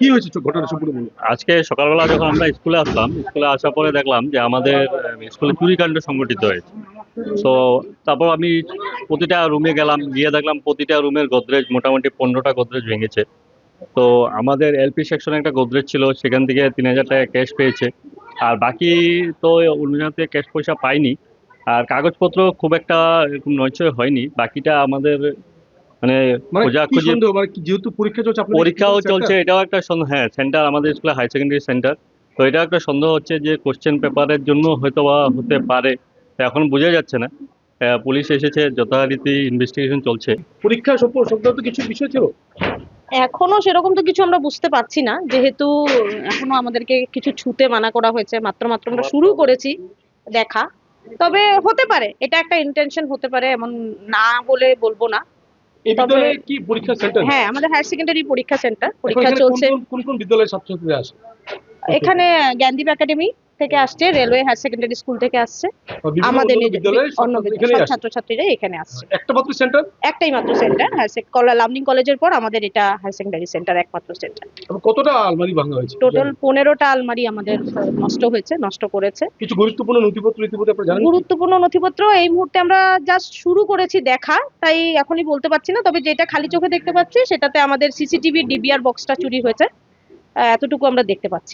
কি হয়েছে ঘটনা সম্পূর্ণ বলুন। আজকে সকালবেলা যখন আমরা স্কুলে আসলাম, স্কুলে আসার পরে দেখলাম যে আমাদের স্কুলে চুরিকাণ্ড সংঘটিত হয়েছে। তো তারপর আমি প্রতিটা রুমে গেলাম, গিয়ে দেখলাম প্রতিটা রুমের গোদরেজ মোটামুটি 15টা গোদরেজ ভেঙেছে। তো আমাদের এলপি সেকশনে একটা গোদরেজ ছিল, সেখান থেকে 3000 টাকা ক্যাশ পেয়েছে। আর বাকি তো অন্য জায়গা থেকে ক্যাশ পয়সা পাইনি। আর কাগজপত্র খুব একটা এরকম নয়ছয় হয়নি, বাকিটা আমাদের মানে মানে কি খোঁজাখুঁজি। সন্দেহ, মানে যেহেতু পরীক্ষা চলছে আপনাদের কি পরীক্ষাও টিউশন চলছে, সেন্টার? এটাও একটা সন্দেহ। হ্যাঁ, সেন্টার আমাদের স্কুলে হাই সেকেন্ডারি সেন্টার। তো এটাও একটা সন্দেহ হচ্ছে যে কোশ্চেন পেপারের জন্য হয়তো বা হতে পারে। তো এখন বোঝা যাচ্ছে না। পুলিশ এসেছে, যথারীতি ইনভেস্টিগেশন চলছে। পরীক্ষা সংক্রান্ত কিছু বিষয় ছিল। এখনো সেরকম তো কিছু আমরা বুঝতে পারছি না, যেহেতু এখনো আমাদেরকে কিছু ছুতে মানা করা হয়েছে, মাত্র মাত্র আমরা শুরু করেছি দেখা। তবে হতে পারে, এটা একটা ইন্টেনশন হতে পারে, এমন না বলে বলবো না। এই তবে বিদ্যালয়ে কি পরীক্ষা সেন্টার? হ্যাঁ, আমাদের হায়ার সেকেন্ডারি পরীক্ষা সেন্টার, এখন পরীক্ষা এখানে কোন চলছে। কোন কোন কোন বিদ্যালয়ের ছাত্রছাত্রীরা আসে? এখানে জ্ঞানদীপ একাডেমি থেকে আসছে, রেলওয়ে হায়ার সেকেন্ডারি স্কুল থেকে আসছে, বা বিভিন্ন আমাদের অন্যান্য বিদ্যালয়ের অন্য ছাত্রছাত্রী এখানেই সব আসে? ছাত্রছাত্রীরা এখানে আসছে। একটা মাত্র সেন্টার? একটাই মাত্র সেন্টার, লার্নিং কলেজের পর আমাদের এটা হায়ার সেকেন্ডারি সেন্টার, একমাত্র সেন্টার। কতটা আলমারি ভাঙা হয়েছে টোটাল 15টা আলমারি আমাদের নষ্ট হয়েছে, নষ্ট করেছে। কিছু গুরুত্বপূর্ণ নথিপত্র ইতিমধ্যে আপনারা জানেন কি? গুরুত্বপূর্ণ নথিপত্র এই মুহূর্তে আমরা জাস্ট শুরু করেছি দেখা, তাই এখনই বলতে পারছি না। তবে যেটা খালি চোখে দেখতে পাচ্ছি সেটাতে আমাদের সিসিটিভি ডিবিআর বক্সটা চুরি হয়েছে, এতটুকু আমরা দেখতে পাচ্ছি।